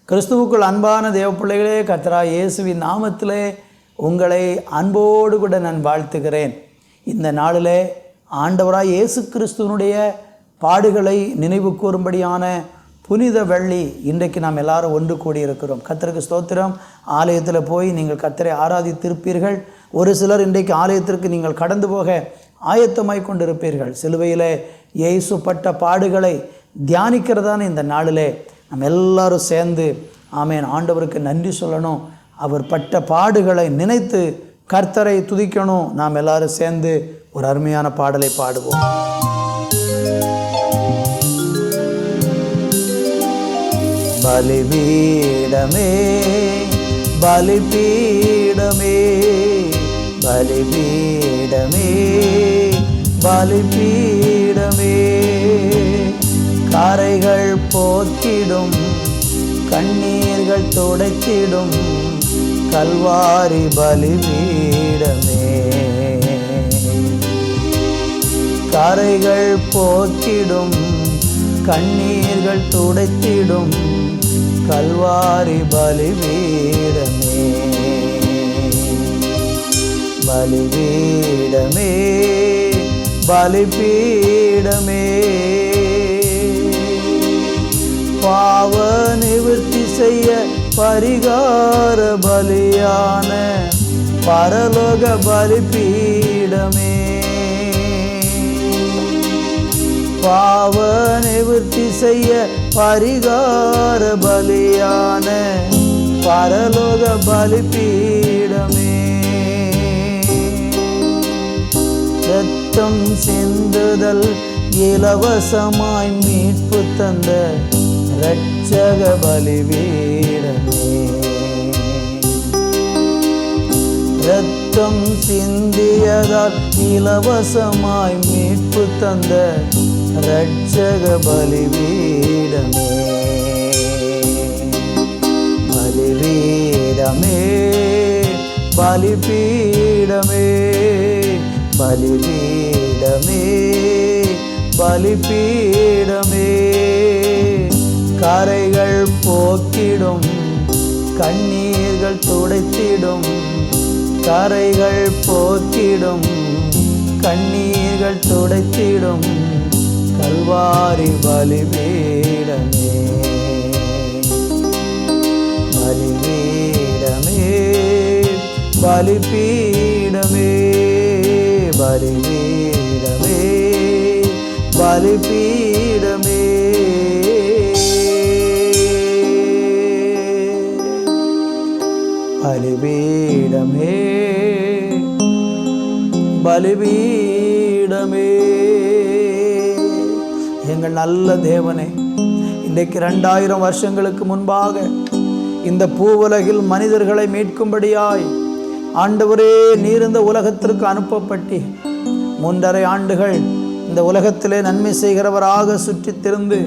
கிறிஸ்துவுக்குள் அன்பான தேவ பிள்ளைகளே, கர்த்தராகிய இயேசுவின் நாமத்திலே உங்களை அன்போடு கூட நான் வாழ்த்துகிறேன். இந்த நாளிலே ஆண்டவராய் இயேசு கிறிஸ்துவனுடைய பாடுகளை நினைவு கூறும்படியான புனித வெள்ளி இன்றைக்கு நாம் எல்லாரும் ஒன்று கூடியிருக்கிறோம். கர்த்தருக்கு ஸ்தோத்திரம். ஆலயத்தில் போய் நீங்கள் கர்த்தரை ஆராதித்திருப்பீர்கள். ஒரு சிலர் இன்றைக்கு ஆலயத்திற்கு நீங்கள் கடந்து போக ஆயத்தமாய் கொண்டிருப்பீர்கள். சிலுவையில் இயேசு பட்ட பாடுகளை தியானிக்கிறதான இந்த நாளிலே நம்ம எல்லாரும் சேர்ந்து ஆமென் ஆண்டவருக்கு நன்றி சொல்லணும். அவர் பட்ட பாடுகளை நினைத்து கர்த்தரை துதிக்கணும். நாம் எல்லாரும் சேர்ந்து ஒரு அருமையான பாடலை பாடுவோம். பலிபீடமே பலிபீடமே பலிபீடமே பலிபீடமே, கரைகள் போக்கிடும் கண்ணீர்கள் துடைத்திடும் கல்வாரி பலிபீடமே. கரைகள் போக்கிடும் கண்ணீர்கள் துடைத்திடும் கல்வாரி பலிபீடமே. பலிபீடமே பலிபீடமே, பாவ நிவர்த்தி செய்ய பரிகார பலியான பரலோக பலிபீடமே. பாவ நிவர்த்தி செய்ய பரிகார பலியான பரலோக பலிபீடமே. இரத்தம் சிந்துதல் இலவசமாய் மீட்பு தந்த இரட்சக பலிபீடமே. இரத்தம் சிந்தியதால் இலவசமாய் மீட்பு தந்த இரட்சக பலிபீடமே. பலிபீடமே பலிபீடமே பலிபீடமே பலிபீடமே, கரைகள் போக்கிடும் கண்ணீர்கள் துடைத்திடும் கரைகள் போக்கிடும் கண்ணீர்கள் துடைத்திடும் கல்வாரி பலிபீடமே. பலிபீடமே பலிபீடமே பலிபீடமே பலிபீடமே. பலிபீடமே பலிபீடமே. எங்கள் நல்ல தேவனே, இன்றைக்கு 2000 வருஷங்களுக்கு முன்பாக இந்த பூவுலகில் மனிதர்களை மீட்கும்படியாய் ஆண்டவரே நீர் இந்த உலகத்திற்கு அனுப்பப்பட்டு 3.5 ஆண்டுகள் இந்த உலகத்திலே நன்மை செய்கிறவராக சுற்றி திரிந்து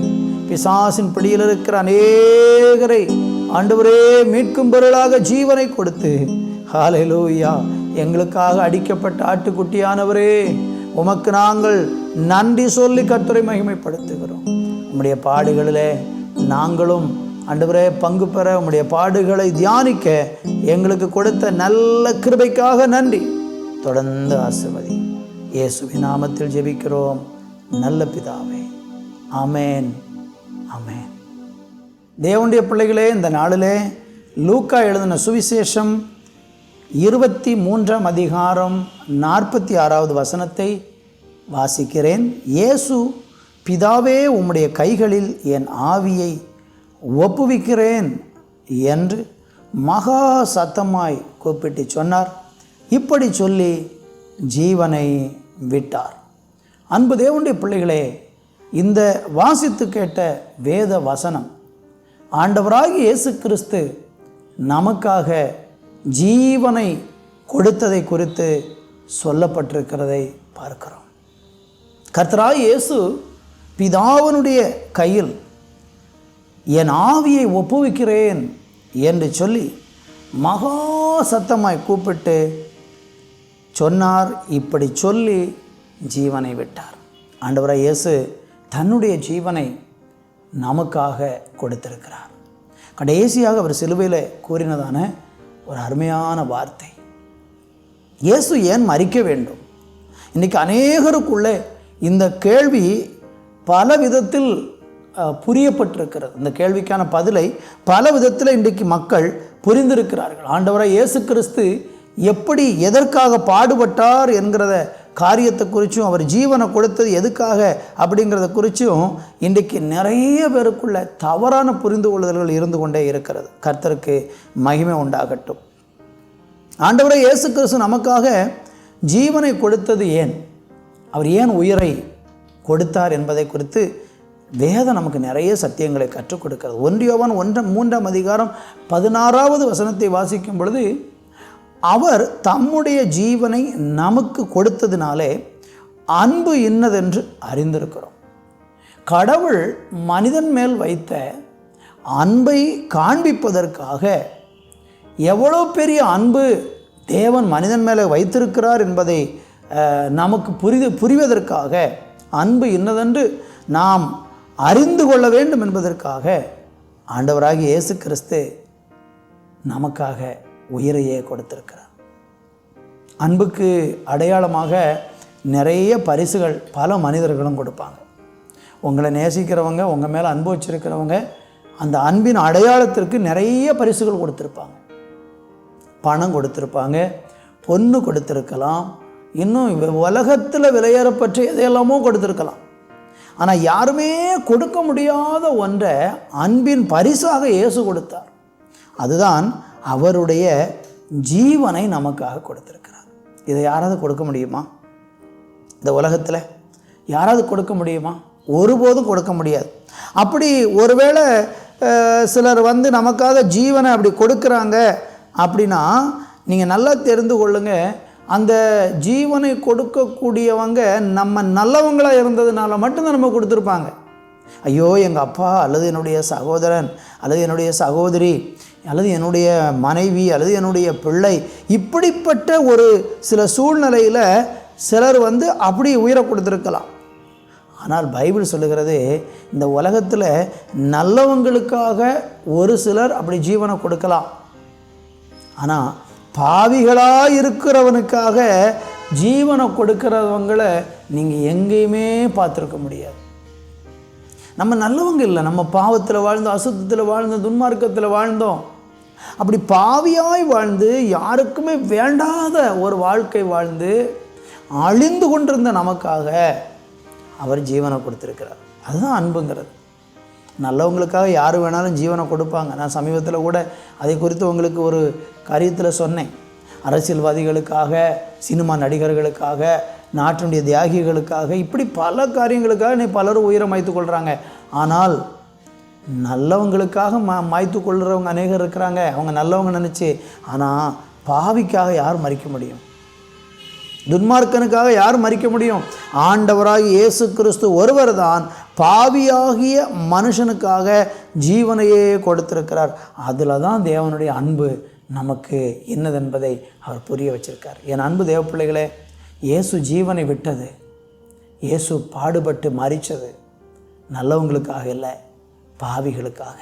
பிசாசின் பிடியில் இருக்கிற அநேகரை ஆண்டவரே மீட்கும் பொருளாக ஜீவனை கொடுத்து ஹல்லேலூயா எங்களுக்காக அடிக்கப்பட்ட ஆட்டுக்குட்டியானவரே, உமக்கு நாங்கள் நன்றி சொல்லி கர்த்தரை மகிமைப்படுத்துகிறோம். உம்முடைய பாடுகளிலே நாங்களும் ஆண்டவரே பங்கு பெற உம்முடைய பாடுகளை தியானிக்க எங்களுக்கு கொடுத்த நல்ல கிருபைக்காக நன்றி. தொடர்ந்து ஆசீர்வதி. இயேசுவின் நாமத்தில் ஜெபிக்கிறோம் நல்ல பிதாவே, ஆமேன் ஆமேன். தேவனுடைய பிள்ளைகளே, இந்த நாளிலே லூக்கா எழுதின சுவிசேஷம் 23ஆம் அதிகாரம் 46வது வசனத்தை வாசிக்கிறேன். இயேசு, பிதாவே உம்முடைய கைகளில் என் ஆவியை ஒப்புவிக்கிறேன் என்று மகா சத்தமாய் கூப்பிட்டு சொன்னார். இப்படி சொல்லி ஜீவனை விட்டார். அன்பு தேவனுடைய பிள்ளைகளே, இந்த வாசித்து கேட்ட வேத வசனம் ஆண்டவராகிய இயேசு கிறிஸ்து நமக்காக ஜீவனை கொடுத்ததை குறித்து சொல்லப்பட்டிருக்கிறதை பார்க்கிறோம். கர்த்தராகிய இயேசு பிதாவினுடைய கையில் என் ஆவியை ஒப்புவிக்கிறேன் என்று சொல்லி மகா சத்தமாய் கூப்பிட்டு சொன்னார். இப்படி சொல்லி ஜீவனை விட்டார். ஆண்டவராய் இயேசு தன்னுடைய ஜீவனை நமக்காக கொடுத்திருக்கிறார். கடைசியாக அவர் சிலுவையில் கூறினதான ஒரு அருமையான வார்த்தை, இயேசு ஏன் மரிக்க வேண்டும்? இன்றைக்கி அநேகருக்குள்ளே இந்த கேள்வி பல விதத்தில் புரியப்பட்டிருக்கிறது. இந்த கேள்விக்கான பதிலை பல விதத்தில் இன்றைக்கு மக்கள் புரிந்திருக்கிறார்கள். ஆண்டவராய் இயேசு கிறிஸ்து எப்படி எதற்காக பாடுபட்டார் என்கிறத காரியத்தை குறித்தும், அவர் ஜீவனை கொடுத்தது எதுக்காக அப்படிங்கிறத குறித்தும் இன்றைக்கு நிறைய பேருக்குள்ள தவறான புரிந்து கொள்ளுதல்கள் இருந்து கொண்டே இருக்கிறது. கர்த்தருக்கு மகிமை உண்டாகட்டும். ஆண்டவராய் இயேசு கிறிஸ்து நமக்காக ஜீவனை கொடுத்தது ஏன், அவர் ஏன் உயிரை கொடுத்தார் என்பதை குறித்து வேதம் நமக்கு நிறைய சத்தியங்களை கற்றுக் கொடுக்கிறது. 1 யோவான் 3:16 வாசிக்கும் பொழுது, அவர் தம்முடைய ஜீவனை நமக்கு கொடுத்ததினாலே அன்பு இன்னதென்று அறிந்திருக்கிறோம். கடவுள் மனிதன் மேல் வைத்த அன்பை காண்பிப்பதற்காக எவ்வளோ பெரிய அன்பு தேவன் மனிதன் மேலே வைத்திருக்கிறார் என்பதை நமக்கு புரிவதற்காக, அன்பு இன்னதென்று நாம் அறிந்து கொள்ள வேண்டும் என்பதற்காக ஆண்டவராகிய இயேசு கிறிஸ்து நமக்காக உயிரையே கொடுத்திருக்கிறார். அன்புக்கு அடையாளமாக நிறைய பரிசுகள் பல மனிதர்களும் கொடுப்பாங்க. உங்களை நேசிக்கிறவங்க, உங்கள் மேலே அன்பு வச்சிருக்கிறவங்க, அந்த அன்பின் அடையாளத்திற்கு நிறைய பரிசுகள் கொடுத்துருப்பாங்க. பணம் கொடுத்துருப்பாங்க, பொண்ணு கொடுத்துருக்கலாம், இன்னும் உலகத்தில் விலையேறப்பட்டு எதையெல்லாமோ கொடுத்துருக்கலாம். ஆனால் யாருமே கொடுக்க முடியாத ஒன்றை அன்பின் பரிசாக இயேசு கொடுத்தார். அதுதான் அவருடைய ஜீவனை நமக்காக கொடுத்திருக்கிறார். இதை யாராவது கொடுக்க முடியுமா? இந்த உலகத்தில் யாராவது கொடுக்க முடியுமா? ஒருபோதும் கொடுக்க முடியாது. அப்படி ஒருவேளை சிலர் நமக்காக ஜீவனை அப்படி கொடுக்குறாங்க அப்படின்னா நீங்கள் நல்லா தெரிந்து கொள்ளுங்க, அந்த ஜீவனை கொடுக்கக்கூடியவங்க நம்ம நல்லவங்களாக இருந்ததுனால மட்டும்தான் நம்ம கொடுத்துருப்பாங்க. ஐயோ எங்கள் அப்பா அல்லது என்னுடைய சகோதரன் அல்லது என்னுடைய சகோதரி அல்லது என்னுடைய மனைவி அல்லது என்னுடைய பிள்ளை, இப்படிப்பட்ட ஒரு சில சூழ்நிலையில் சிலர் அப்படி உயிரை கொடுத்துருக்கலாம். ஆனால் பைபிள் சொல்லுகிறது, இந்த உலகத்தில் நல்லவங்களுக்காக ஒரு சிலர் அப்படி ஜீவனை கொடுக்கலாம். ஆனால் பாவிகளாக இருக்கிறவனுக்காக ஜீவனை கொடுக்கிறவங்களை நீங்கள் எங்கேயுமே பார்த்துருக்க முடியாது. நம்ம நல்லவங்க இல்லை, நம்ம பாவத்தில் வாழ்ந்தோம், அசுத்தத்தில் வாழ்ந்தோம், துன்மார்க்கத்தில் வாழ்ந்தோம். அப்படி பாவியாய் வாழ்ந்து யாருக்குமே வேண்டாத ஒரு வாழ்க்கை வாழ்ந்து அழிந்து கொண்டிருந்த நமக்காக அவர் ஜீவனை கொடுத்துருக்கிறார். அதுதான் அன்புங்கிறது. நல்லவங்களுக்காக யார் வேணாலும் ஜீவனை கொடுப்பாங்க. நான் சமீபத்தில் கூட அதை குறித்து உங்களுக்கு ஒரு காரியத்தில் சொன்னேன். அரசியல்வாதிகளுக்காக, சினிமா நடிகர்களுக்காக, நாட்டினுடைய தியாகிகளுக்காக, இப்படி பல காரியங்களுக்காக பலரும் உயிரை மாய்த்து கொள்கிறாங்க. ஆனால் நல்லவங்களுக்காக மாய்த்து கொள்கிறவங்க அநேகர் இருக்கிறாங்க. அவங்க நல்லவங்க நினச்சி. ஆனால் பாவிக்காக யார் மறிக்க முடியும்? துன்மார்க்கனுக்காக யார் மறிக்க முடியும்? ஆண்டவராகிய இயேசு கிறிஸ்து ஒருவர் தான் பாவியாகிய மனுஷனுக்காக ஜீவனையே கொடுத்திருக்கிறார். அதில் தான் தேவனுடைய அன்பு நமக்கு என்னதென்பதை அவர் புரிய வச்சிருக்கார். என் அன்பு தேவ பிள்ளைகளே, இயேசு ஜீவனை விட்டது, இயேசு பாடுபட்டு மரித்தது நல்லவங்களுக்காக இல்லை, பாவிகளுக்காக.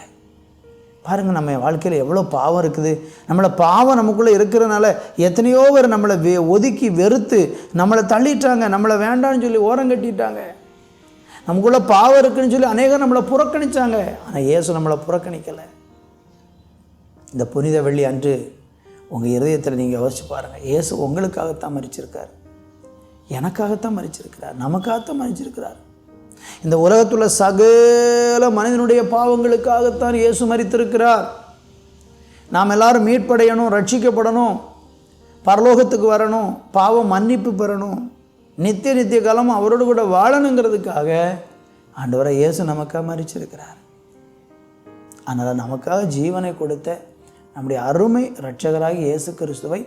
பாருங்கள், நம்ம வாழ்க்கையில் எவ்வளோ பாவம் இருக்குது. நம்மளை பாவம் நமக்குள்ளே இருக்கிறதுனால எத்தனையோ பேர் நம்மளை ஒதுக்கி வெறுத்து நம்மளை தள்ளிட்டாங்க, நம்மளை வேண்டான்னு சொல்லி ஓரங்கட்டிட்டாங்க. நமக்குள்ளே பாவம் இருக்குன்னு சொல்லி அநேகர் நம்மளை புறக்கணித்தாங்க. ஆனால் இயேசு நம்மளை புறக்கணிக்கலை. இந்த புனித வெள்ளி அன்று உங்கள் இருதயத்தில் நீங்கள் யோசிச்சு பாருங்கள். இயேசு உங்களுக்காகத்தான் மரிச்சிருக்கார், எனக்காகத்தான் மரிச்சிருக்கிறார், நமக்காகத்தான் மரிச்சிருக்கிறார். இந்த உலகத்துள்ள சகல மனிதனுடைய பாவங்களுக்காகத்தான் இயேசு மரித்திருக்கிறார். நாம் எல்லாரும் மீட்படையணும், ரட்சிக்கப்படணும், பரலோகத்துக்கு வரணும், பாவம் மன்னிப்பு பெறணும், நித்திய காலம் அவரோடு கூட வாழணுங்கிறதுக்காக ஆண்டவரை இயேசு நமக்காக மரிச்சிருக்கிறார். அதனால் நமக்காக ஜீவனை கொடுத்த நம்முடைய அருமை இரட்சகராகி இயேசு கிறிஸ்துவை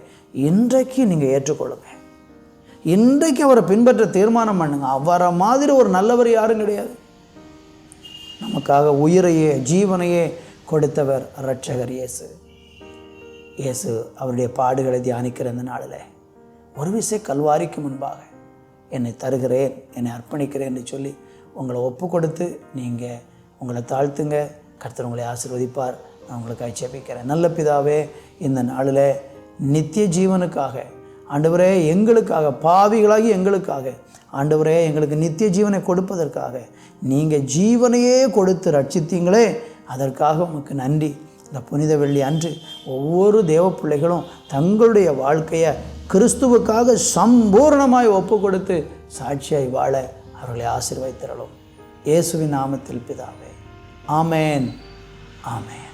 இன்றைக்கு நீங்கள் ஏற்றுக்கொள்ளுங்க. இன்றைக்கு அவரை பின்பற்ற தீர்மானம் பண்ணுங்க. அவரை மாதிரி ஒரு நல்லவர் யாரும் கிடையாது. நமக்காக உயிரையே ஜீவனையே கொடுத்தவர் இரட்சகர் இயேசு. இயேசு அவருடைய பாடுகளை தியானிக்கிற இந்த நாளில் ஒரு விசை கல்வாரிக்கு முன்பாக என்னை தருகிறேன், என்னை அர்ப்பணிக்கிறேன் என்று சொல்லி உங்களை ஒப்பு கொடுத்து நீங்கள் உங்களை தாழ்த்துங்க. கர்த்தர் உங்களை ஆசீர்வதிப்பார். நான் உங்களுக்கு ஜெபிக்கிறேன். நல்ல பிதாவே, இந்த நாளில் நித்திய ஜீவனுக்காக ஆண்டவரே, எங்களுக்காக, பாவிகளாகி எங்களுக்காக ஆண்டவரே, எங்களுக்கு நித்திய ஜீவனை கொடுப்பதற்காக நீங்கள் ஜீவனையே கொடுத்து ரட்சித்தீங்களே, அதற்காக உமக்கு நன்றி. இந்த புனித வெள்ளி அன்று ஒவ்வொரு தேவ பிள்ளைகளும் தங்களுடைய வாழ்க்கையை கிறிஸ்துவுக்காக சம்பூர்ணமாய் ஒப்பு கொடுத்து சாட்சியாய் வாழ அவர்களை ஆசீர்வதித்தருளும். இயேசுவின் நாமத்தில் பிதாவே, ஆமேன், ஆமேன்.